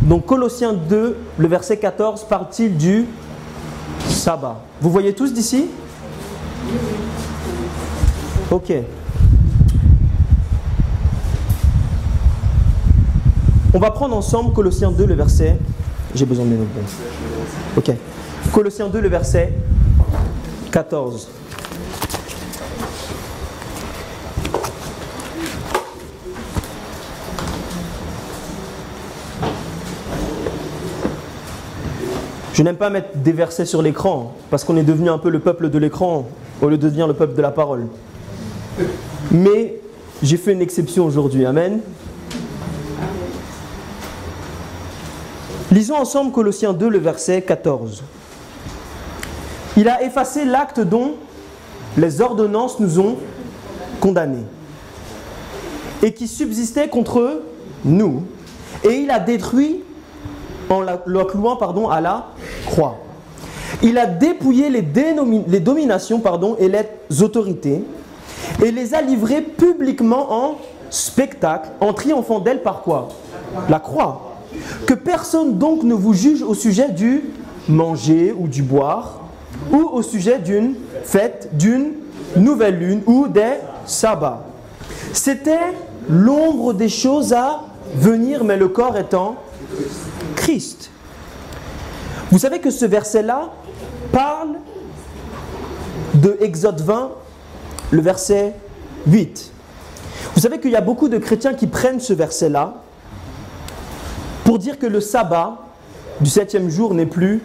Donc Colossiens 2, le verset 14, parle-t-il du sabbat? Vous voyez tous d'ici? Ok. On va prendre ensemble Colossiens 2, le verset... J'ai besoin de mes notes. Ok. Colossiens 2, le verset 14. Je n'aime pas mettre des versets sur l'écran, parce qu'on est devenu un peu le peuple de l'écran, au lieu de devenir le peuple de la parole. Mais j'ai fait une exception aujourd'hui, amen. Lisons ensemble Colossiens 2, le verset 14. Il a effacé l'acte dont les ordonnances nous ont condamnés et qui subsistait contre nous, et il a détruit en la clouant à la croix. Il a dépouillé les dominations et les autorités et les a livrées publiquement en spectacle, en triomphant d'elles par quoi? La croix. Que personne donc ne vous juge au sujet du manger ou du boire, ou au sujet d'une fête, d'une nouvelle lune ou des sabbats. C'était l'ombre des choses à venir, mais le corps étant Christ. Vous savez que ce verset-là parle de Exode 20, le verset 8. Vous savez qu'il y a beaucoup de chrétiens qui prennent ce verset-là pour dire que le sabbat du 7e jour n'est plus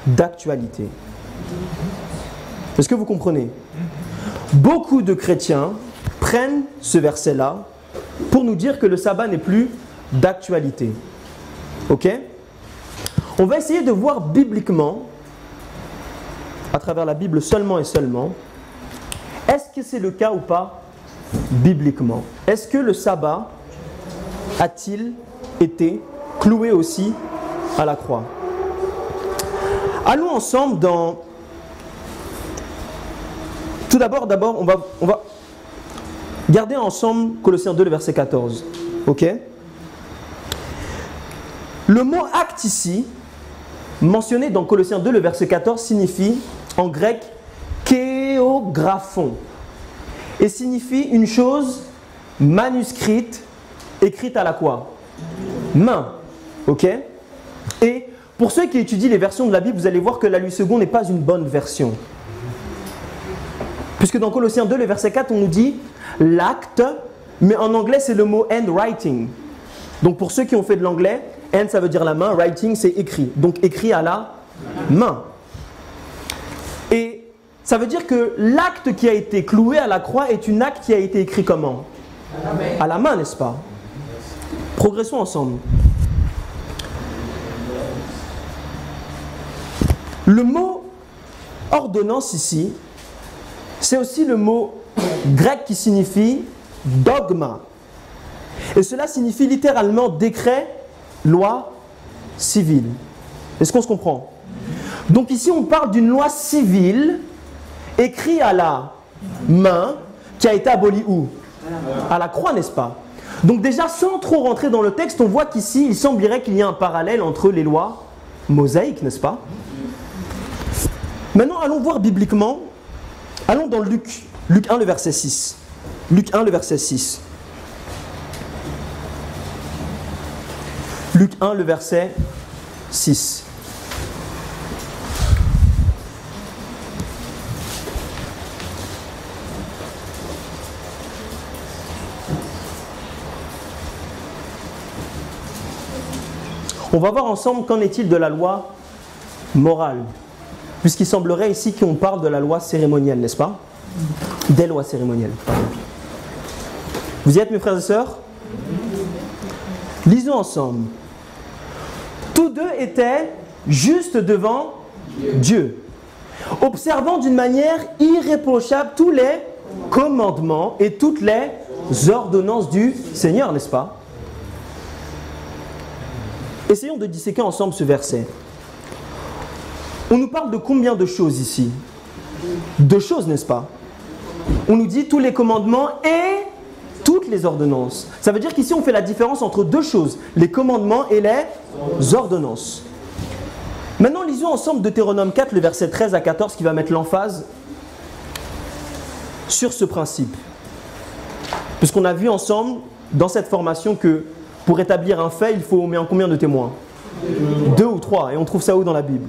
d'actualité. Est-ce que vous comprenez? Beaucoup de chrétiens prennent ce verset-là pour nous dire que le sabbat n'est plus d'actualité. Ok? On va essayer de voir bibliquement, à travers la Bible seulement et seulement, est-ce que c'est le cas ou pas bibliquement? Est-ce que le sabbat a-t-il été cloué aussi à la croix? Allons ensemble dans... Tout d'abord, on va garder ensemble Colossiens 2, le verset 14. Ok? Le mot acte ici, mentionné dans Colossiens 2, le verset 14, signifie en grec kéographon et signifie une chose manuscrite, écrite à la quoi? Main. Ok? Et pour ceux qui étudient les versions de la Bible, vous allez voir que la Louis II n'est pas une bonne version. Puisque dans Colossiens 2, le verset 4, on nous dit l'acte, mais en anglais c'est le mot handwriting. Donc pour ceux qui ont fait de l'anglais, hand ça veut dire la main, writing c'est écrit. Donc écrit à la main. Et ça veut dire que l'acte qui a été cloué à la croix est un acte qui a été écrit comment? À la main, n'est-ce pas? Progressons ensemble. Le mot ordonnance ici, c'est aussi le mot grec qui signifie dogma. Et cela signifie littéralement décret, loi civile. Est-ce qu'on se comprend? Donc ici on parle d'une loi civile écrite à la main qui a été abolie où? À la croix, n'est-ce pas? Donc déjà sans trop rentrer dans le texte, on voit qu'ici il semblerait qu'il y ait un parallèle entre les lois mosaïques, n'est-ce pas? Maintenant allons voir bibliquement. Allons dans Luc 1, le verset 6. Luc 1, le verset 6. Luc 1, le verset 6. On va voir ensemble qu'en est-il de la loi morale. Puisqu'il semblerait ici qu'on parle de la loi cérémonielle, n'est-ce pas? Des lois cérémonielles. Vous y êtes, mes frères et sœurs? Lisons ensemble. Tous deux étaient justes devant Dieu, observant d'une manière irréprochable tous les commandements et toutes les ordonnances du Seigneur, n'est-ce pas? Essayons de disséquer ensemble ce verset. On nous parle de combien de choses ici? Deux choses, n'est-ce pas? On nous dit tous les commandements et toutes toutes les ordonnances. Ça veut dire qu'ici on fait la différence entre deux choses, les commandements et les ordonnances. Maintenant lisons ensemble Deutéronome 4, le verset 13 à 14 qui va mettre l'emphase sur ce principe. Puisqu'on a vu ensemble dans cette formation que pour établir un fait, il faut au moins combien de témoins? 2 ou 3. Et on trouve ça où dans la Bible?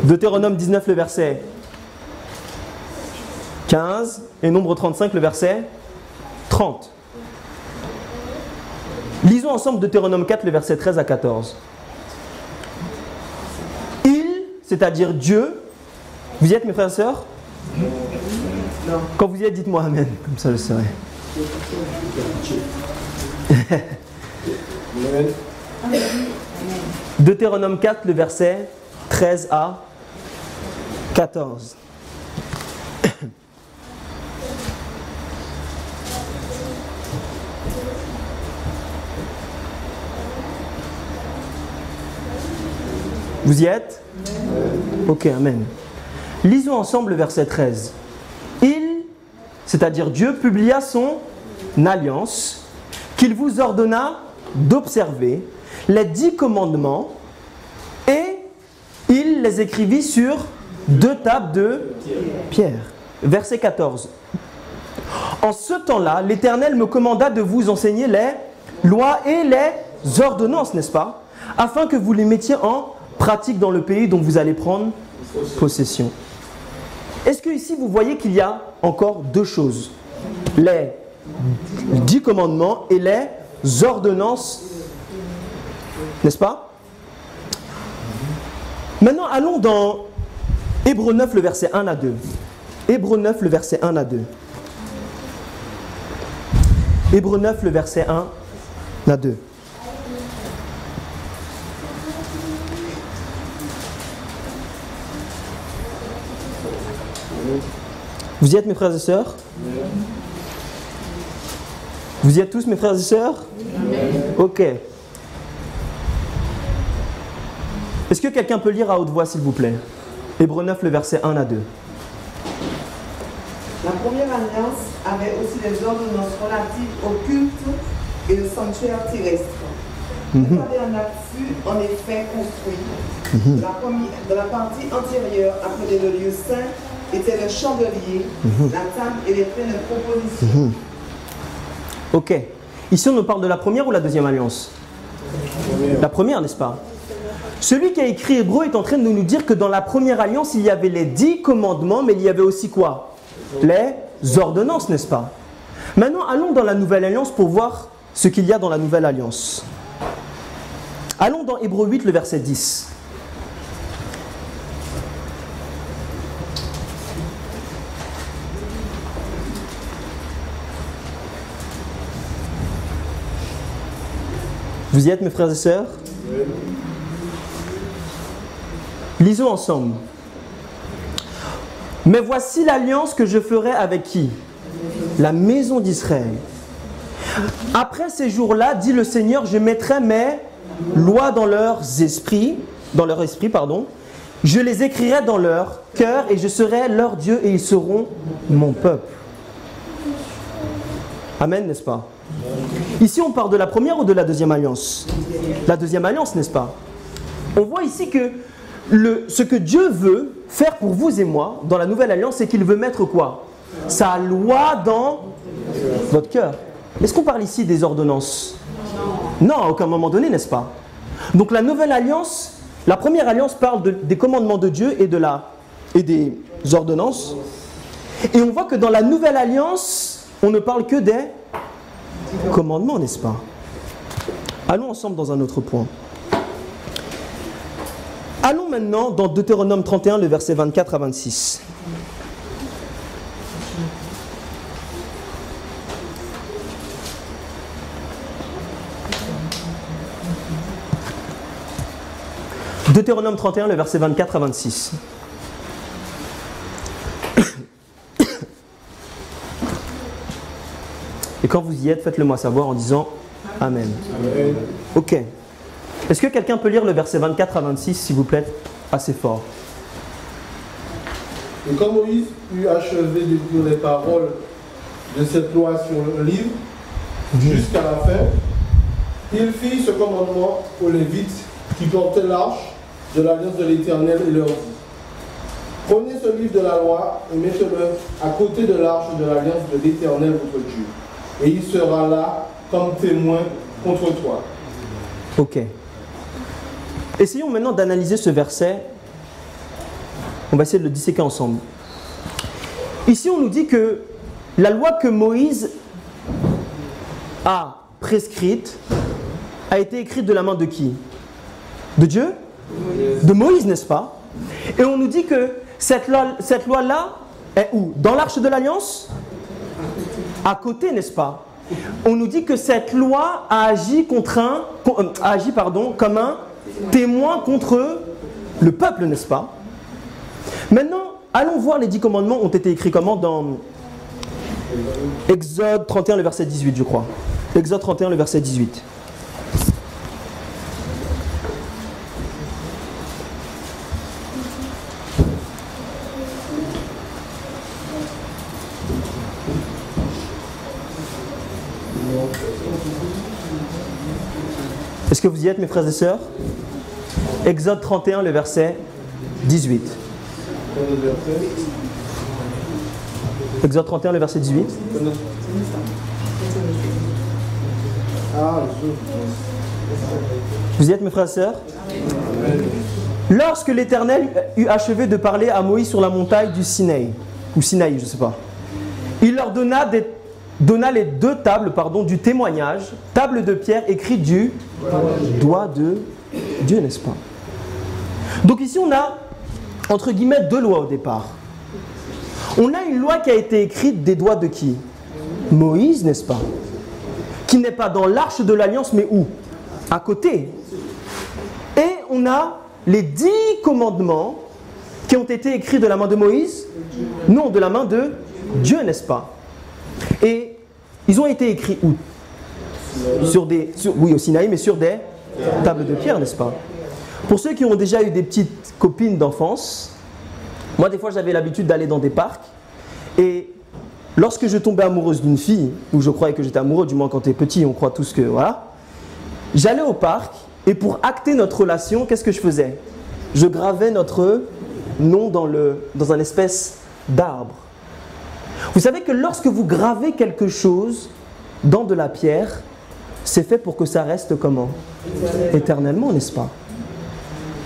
Deutéronome 19, le verset 15 et Nombre 35, le verset 30. Lisons ensemble Deutéronome 4, le verset 13 à 14. Il, c'est-à-dire Dieu, vous y êtes mes frères et sœurs? Quand vous y êtes, dites-moi Amen, comme ça je serai. Deutéronome 4, le verset 13 à 14. Vous y êtes? Ok, Amen. Lisons ensemble le verset 13. Il, c'est-à-dire Dieu, publia son alliance qu'il vous ordonna d'observer les 10 commandements et il les écrivit sur 2 tables de pierre. Verset 14. En ce temps-là, l'Éternel me commanda de vous enseigner les lois et les ordonnances, n'est-ce pas? Afin que vous les mettiez en pratique dans le pays dont vous allez prendre possession. Est-ce que ici vous voyez qu'il y a encore 2 choses? Les 10 commandements et les ordonnances, n'est-ce pas? Maintenant, allons dans Hébreux 9, le verset 1 à 2. Hébreux 9, le verset 1 à 2. Hébreux 9, le verset 1 à 2. Vous y êtes mes frères et sœurs? Vous y êtes tous mes frères et sœurs? Ok. Est-ce que quelqu'un peut lire à haute voix s'il vous plaît? Hébreux 9, le verset 1 à 2. La première alliance avait aussi des ordonnances relatives au culte et le sanctuaire terrestre. Le tabernacle fut en effet construit. De la partie antérieure, appelée le lieu saint, était le chandelier, la table et les pains de proposition. Ok. Ici, on nous parle de la première ou la deuxième alliance? La première, n'est-ce pas? Celui qui a écrit Hébreux est en train de nous dire que dans la première alliance, il y avait les 10 commandements, mais il y avait aussi quoi? Les ordonnances, n'est-ce pas? Maintenant, allons dans la nouvelle alliance pour voir ce qu'il y a dans la nouvelle alliance. Allons dans Hébreux 8, le verset 10. Vous y êtes, mes frères et sœurs? Oui. Lisons ensemble. Mais voici l'alliance que je ferai avec qui? La maison d'Israël. Après ces jours-là, dit le Seigneur, je mettrai mes lois dans leur esprit, je les écrirai dans leur cœur et je serai leur Dieu et ils seront mon peuple. Amen, n'est-ce pas? Ici, on parle de la première ou de la deuxième alliance? La deuxième alliance, n'est-ce pas? On voit ici que ce que Dieu veut faire pour vous et moi dans la nouvelle alliance, c'est qu'il veut mettre quoi? Sa loi dans votre cœur. Est-ce qu'on parle ici des ordonnances? Non, à aucun moment donné, n'est-ce pas? Donc la nouvelle alliance, la première alliance parle des commandements de Dieu et des ordonnances. Et on voit que dans la nouvelle alliance, on ne parle que des commandements, n'est-ce pas? Allons ensemble dans un autre point. Allons maintenant dans Deutéronome 31, le verset 24 à 26. Deutéronome 31, le verset 24 à 26. Et quand vous y êtes, faites-le moi savoir en disant Amen. Amen. Ok. Est-ce que quelqu'un peut lire le verset 24 à 26, s'il vous plaît, assez fort? Et quand Moïse eut achevé de dire les paroles de cette loi sur un livre jusqu'à la fin, il fit ce commandement aux Lévites qui portaient l'arche de l'alliance de l'Éternel et leur dit: prenez ce livre de la loi et mettez-le à côté de l'arche de l'alliance de l'Éternel votre Dieu, et il sera là comme témoin contre toi. Ok. Essayons maintenant d'analyser ce verset. On va essayer de le disséquer ensemble. Ici, on nous dit que la loi que Moïse a prescrite a été écrite de la main de qui? De Dieu? De Moïse, n'est-ce pas? Et on nous dit que cette loi-là est où? Dans l'arche de l'Alliance? À côté, n'est-ce pas? On nous dit que cette loi a agi, comme un témoin contre le peuple, n'est-ce pas? Maintenant, allons voir les 10 commandements ont été écrits comment dans Exode 31, le verset 18, je crois. Exode 31, le verset 18. Est-ce que vous y êtes, mes frères et sœurs? Exode 31, le verset 18. Exode 31, le verset 18. Vous y êtes, mes frères et sœurs? Lorsque l'Éternel eut achevé de parler à Moïse sur la montagne du Sinaï, ou Sinaï, je ne sais pas, il leur donna les 2 tables du témoignage, tables de pierre écrites du doigt de Dieu, n'est-ce pas? Donc ici on a, entre guillemets, 2 lois au départ. On a une loi qui a été écrite des doigts de qui? Moïse, n'est-ce pas? Qui n'est pas dans l'arche de l'Alliance, mais où? À côté. Et on a les 10 commandements qui ont été écrits de la main de Moïse? Non, de la main de Dieu, n'est-ce pas? Et ils ont été écrits où? Oui, au Sinaï, mais sur des tables de pierre, n'est-ce pas? Pour ceux qui ont déjà eu des petites copines d'enfance, moi des fois j'avais l'habitude d'aller dans des parcs, et lorsque je tombais amoureuse d'une fille, ou je croyais que j'étais amoureux, du moins quand tu es petit, on croit tous que voilà, j'allais au parc, et pour acter notre relation, qu'est-ce que je faisais? Je gravais notre nom dans un espèce d'arbre. Vous savez que lorsque vous gravez quelque chose dans de la pierre, c'est fait pour que ça reste comment? Éternellement, n'est-ce pas?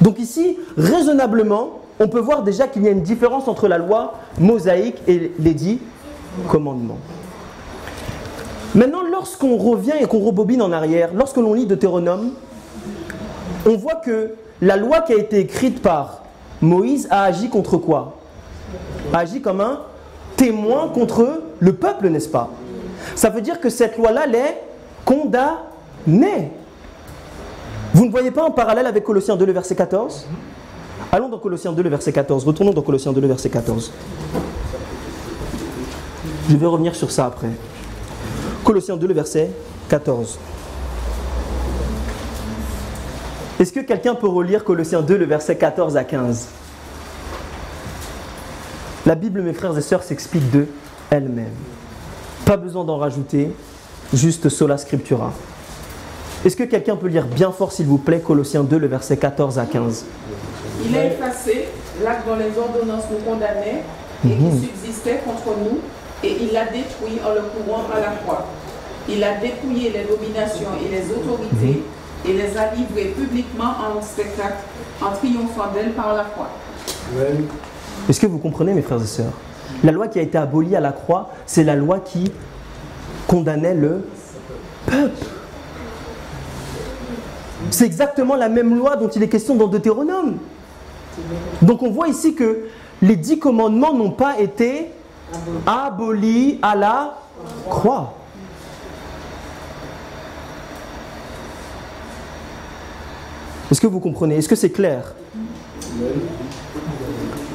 Donc ici, raisonnablement, on peut voir déjà qu'il y a une différence entre la loi mosaïque et les 10 commandements. Maintenant, lorsqu'on revient et qu'on rebobine en arrière, lorsque l'on lit Deutéronome, on voit que la loi qui a été écrite par Moïse a agi contre quoi? A agi comme un témoin contre le peuple, n'est-ce pas? Ça veut dire que cette loi-là les condamnait. Vous ne voyez pas un parallèle avec Colossiens 2, le verset 14? Allons dans Colossiens 2, le verset 14. Retournons dans Colossiens 2, le verset 14. Je vais revenir sur ça après. Colossiens 2, le verset 14. Est-ce que quelqu'un peut relire Colossiens 2, le verset 14 à 15? La Bible, mes frères et sœurs, s'explique de elle-même. Pas besoin d'en rajouter, juste sola scriptura. Est-ce que quelqu'un peut lire bien fort, s'il vous plaît, Colossiens 2, le verset 14 à 15? Il a effacé l'acte dont les ordonnances nous condamnaient et qui subsistait contre nous, et il l'a détruit en le courant à la croix. Il a dépouillé les dominations et les autorités et les a livrées publiquement en spectacle, en triomphant d'elles par la croix. Amen. Est-ce que vous comprenez, mes frères et sœurs? La loi qui a été abolie à la croix, c'est la loi qui condamnait le peuple. C'est exactement la même loi dont il est question dans Deutéronome. Donc on voit ici que les 10 commandements n'ont pas été abolis à la croix. Est-ce que vous comprenez? Est-ce que c'est clair?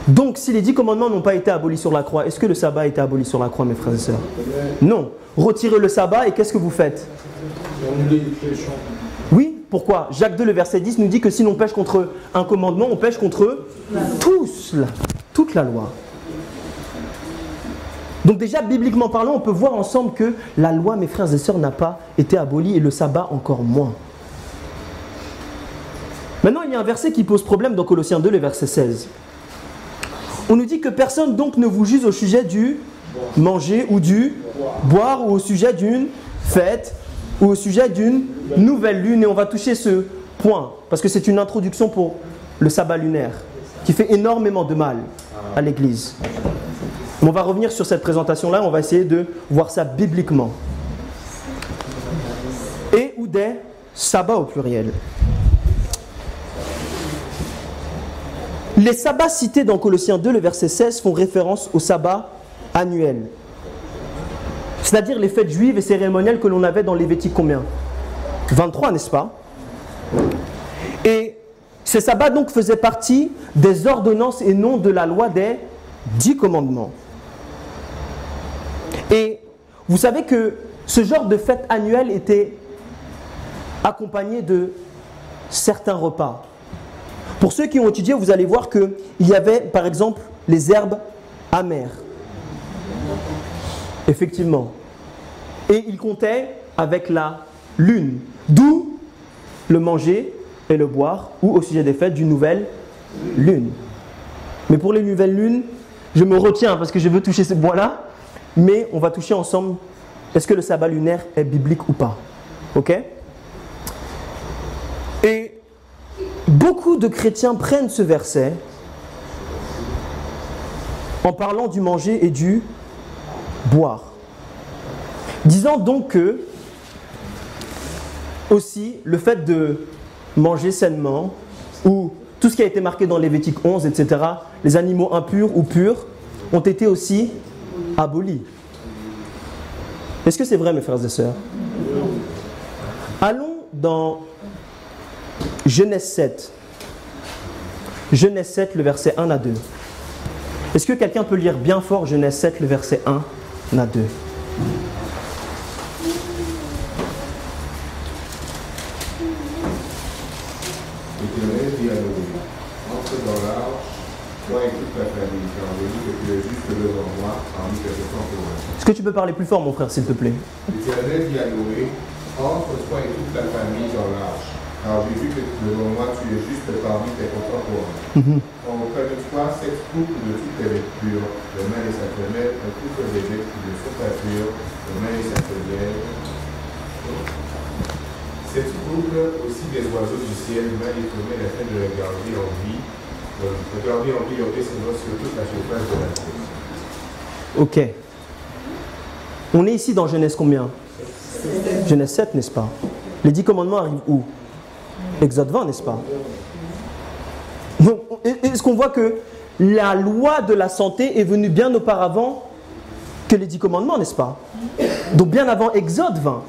Donc, si les 10 commandements n'ont pas été abolis sur la croix, est-ce que le sabbat a été aboli sur la croix, mes frères et sœurs? Non. Retirez le sabbat et qu'est-ce que vous faites? Oui, pourquoi? Jacques 2, le verset 10 nous dit que si l'on pêche contre un commandement, on pêche contre toute la loi. Donc déjà, bibliquement parlant, on peut voir ensemble que la loi, mes frères et sœurs, n'a pas été abolie et le sabbat encore moins. Maintenant, il y a un verset qui pose problème dans Colossiens 2, le verset 16. On nous dit que personne donc ne vous juge au sujet du manger ou du boire ou au sujet d'une fête ou au sujet d'une nouvelle lune. Et on va toucher ce point parce que c'est une introduction pour le sabbat lunaire qui fait énormément de mal à l'Église. On va revenir sur cette présentation-là, on va essayer de voir ça bibliquement. Et ou des sabbats au pluriel. Les sabbats cités dans Colossiens 2, le verset 16, font référence au sabbat annuel. C'est-à-dire les fêtes juives et cérémonielles que l'on avait dans Lévitique combien ? 23, n'est-ce pas ? Et ces sabbats donc faisaient partie des ordonnances et non de la loi des 10 commandements. Et vous savez que ce genre de fête annuelle était accompagné de certains repas. Pour ceux qui ont étudié, vous allez voir qu'il y avait par exemple les herbes amères. Effectivement. Et il comptait avec la lune. D'où le manger et le boire, ou au sujet des fêtes d'une nouvelle lune. Mais pour les nouvelles lunes, je me retiens parce que je veux toucher ce point-là, mais on va toucher ensemble, est-ce que le sabbat lunaire est biblique ou pas? Ok? Et beaucoup de chrétiens prennent ce verset en parlant du manger et du boire. Disant donc que aussi le fait de manger sainement ou tout ce qui a été marqué dans Lévitique 11, etc., les animaux impurs ou purs ont été aussi abolis. Est-ce que c'est vrai, mes frères et sœurs? Allons dans Genèse 7. Genèse 7, le verset 1 à 2. Est-ce que quelqu'un peut lire bien fort Genèse 7, le verset 1 à 2? L'Éternel dit à Noé, entre dans l'arche, toi et toute ta famille, car je dis que tu es juste devant moi parmi tes contemporains. Est-ce que tu peux parler plus fort, mon frère, s'il te plaît? L'Éternel dit à Noé, entre toi et toute ta famille dans l'arche, car j'ai vu que devant moi tu es juste parmi tes contemporains. Prends-toi 7 couples de toutes tes bêtes pures, le mâle et sa femelle, un couple des bêtes qui ne sont pas pures, le mâle et sa femelle. 7 couples aussi des oiseaux du ciel, mâle et femelle, afin de les garder en vie. De garder en vie leur descendance sur toute la surface de la terre. Ok. On est ici dans Genèse combien? Genèse 7, n'est-ce pas? Les 10 commandements arrivent où? Exode 20, n'est-ce pas? Donc, est-ce qu'on voit que la loi de la santé est venue bien auparavant que les 10 commandements, n'est-ce pas? Donc bien avant Exode 20.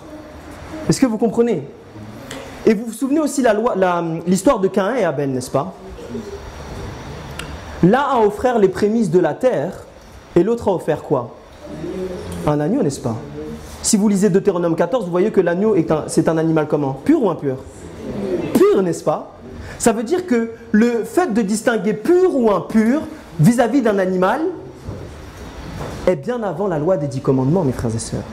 Est-ce que vous comprenez? Et vous vous souvenez aussi l'histoire de Caïn et Abel, n'est-ce pas? L'un a offert les prémices de la terre et l'autre a offert quoi? Un agneau, n'est-ce pas? Si vous lisez Deutéronome 14, vous voyez que l'agneau c'est un animal comment? Pur ou impur? Pur, n'est-ce pas? Ça veut dire que le fait de distinguer pur ou impur vis-à-vis d'un animal est bien avant la loi des 10 commandements, mes frères et sœurs.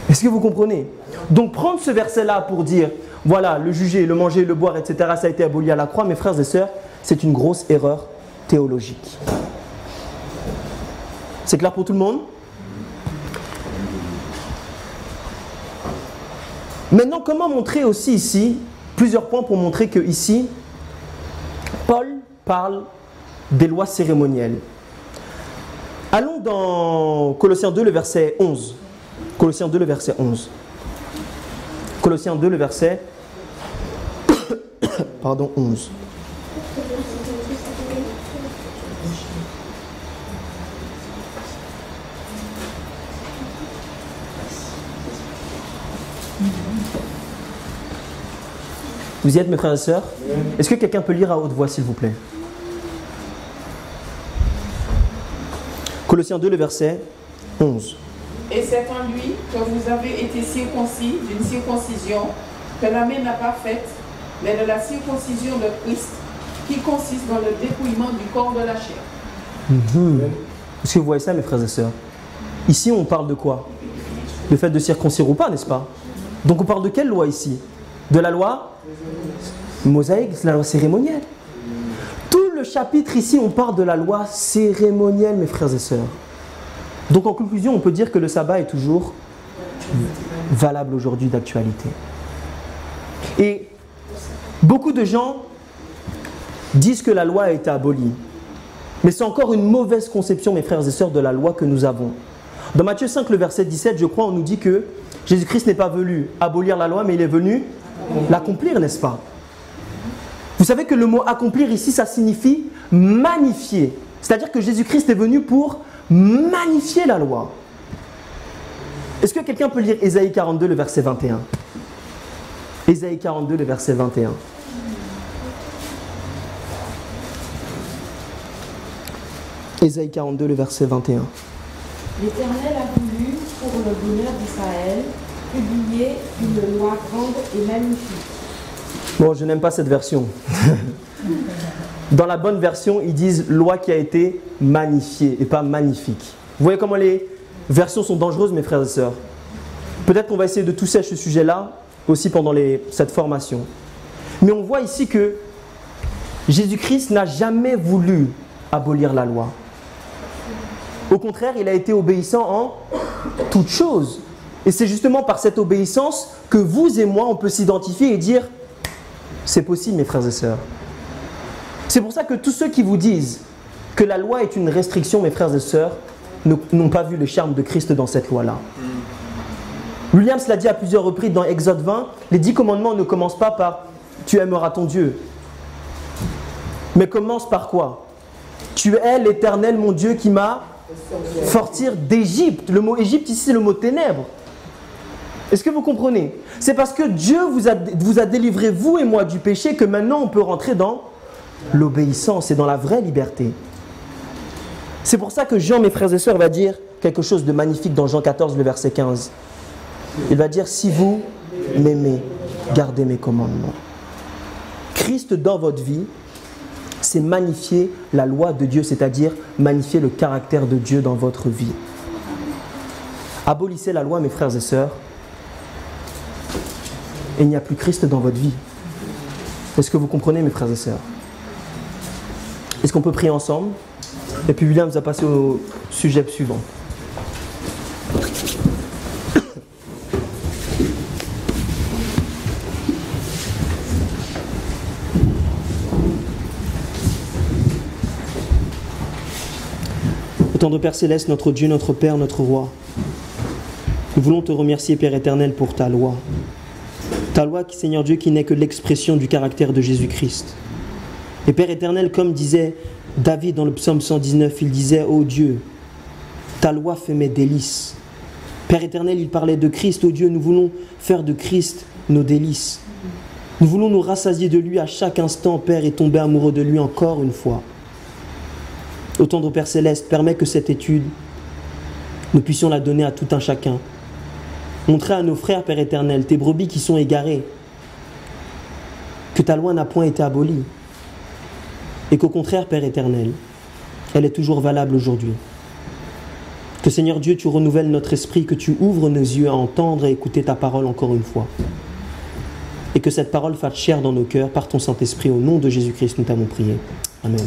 Est-ce que vous comprenez? Donc prendre ce verset-là pour dire, voilà, le juger, le manger, le boire, etc., ça a été aboli à la croix, mes frères et sœurs, c'est une grosse erreur théologique. C'est clair pour tout le monde? Maintenant, comment montrer aussi ici, plusieurs points pour montrer que ici, Paul parle des lois cérémonielles. Allons dans Colossiens 2, le verset 11. Colossiens 2, le verset 11. Colossiens 2, le verset 11. Vous y êtes, mes frères et sœurs? Est-ce que quelqu'un peut lire à haute voix, s'il vous plaît? Colossiens 2, le verset 11. Et c'est en lui que vous avez été circoncis d'une circoncision que la main n'a pas faite, mais de la circoncision de Christ, qui consiste dans le dépouillement du corps de la chair. Est-ce que vous voyez ça, mes frères et sœurs? Ici, on parle de quoi? Le fait de circoncire ou pas, n'est-ce pas? Donc on parle de quelle loi ici? De la loi mosaïque, c'est la loi cérémonielle. Tout le chapitre ici, on parle de la loi cérémonielle, mes frères et sœurs. Donc en conclusion, on peut dire que le sabbat est toujours valable aujourd'hui, d'actualité. Et beaucoup de gens disent que la loi a été abolie. Mais c'est encore une mauvaise conception, mes frères et sœurs, de la loi que nous avons. Dans Matthieu 5, le verset 17, je crois, on nous dit que Jésus-Christ n'est pas venu abolir la loi, mais il est venu l'accomplir, n'est-ce pas? Vous savez que le mot accomplir ici, ça signifie magnifier. C'est-à-dire que Jésus-Christ est venu pour magnifier la loi. Est-ce que quelqu'un peut lire Ésaïe 42, le verset 21? Ésaïe 42, le verset 21. Ésaïe 42, le verset 21. L'Éternel a voulu, pour le bonheur d'Israël, publier une loi grande et magnifique. Bon, je n'aime pas cette version. Dans la bonne version, ils disent loi qui a été magnifiée et pas magnifique. Vous voyez comment les versions sont dangereuses, mes frères et sœurs. Peut-être qu'on va essayer de toucher à ce sujet-là aussi pendant cette formation. Mais on voit ici que Jésus-Christ n'a jamais voulu abolir la loi. Au contraire, il a été obéissant en toutes choses. Et c'est justement par cette obéissance que vous et moi, on peut s'identifier et dire « c'est possible, mes frères et sœurs ». C'est pour ça que tous ceux qui vous disent que la loi est une restriction, mes frères et sœurs, n'ont pas vu le charme de Christ dans cette loi-là. Williams l'a dit à plusieurs reprises dans Exode 20, les 10 commandements ne commencent pas par « tu aimeras ton Dieu ». Mais commence par quoi? « Tu es l'Éternel, mon Dieu, qui m'a sortir d'Égypte ». Le mot Égypte ici, c'est le mot ténèbres. Est-ce que vous comprenez? C'est parce que Dieu vous a délivré, vous et moi, du péché, que maintenant on peut rentrer dans l'obéissance et dans la vraie liberté. C'est pour ça que Jean, mes frères et sœurs, va dire quelque chose de magnifique dans Jean 14, le verset 15. Il va dire « Si vous m'aimez, gardez mes commandements ». Christ dans votre vie, c'est magnifier la loi de Dieu, c'est-à-dire magnifier le caractère de Dieu dans votre vie. Abolissez la loi, mes frères et sœurs, et il n'y a plus Christ dans votre vie. Est-ce que vous comprenez, mes frères et sœurs? Est-ce qu'on peut prier ensemble? Et puis William va passer au sujet suivant. Tendre Père Céleste, notre Dieu, notre Père, notre Roi, nous voulons te remercier, Père éternel, pour ta loi. Ta loi, Seigneur Dieu, qui n'est que l'expression du caractère de Jésus-Christ. Et Père éternel, comme disait David dans le psaume 119, il disait « Ô Dieu, ta loi fait mes délices ». Père éternel, il parlait de Christ. Ô Dieu, nous voulons faire de Christ nos délices. Nous voulons nous rassasier de lui à chaque instant, Père, et tomber amoureux de lui encore une fois. Ô tendre Père Céleste, permets que cette étude, nous puissions la donner à tout un chacun. Montrer à nos frères, Père éternel, tes brebis qui sont égarées, que ta loi n'a point été abolie. Et qu'au contraire, Père éternel, elle est toujours valable aujourd'hui. Que Seigneur Dieu, tu renouvelles notre esprit, que tu ouvres nos yeux à entendre et écouter ta parole encore une fois. Et que cette parole fasse chair dans nos cœurs par ton Saint-Esprit. Au nom de Jésus-Christ, nous t'avons prié. Amen.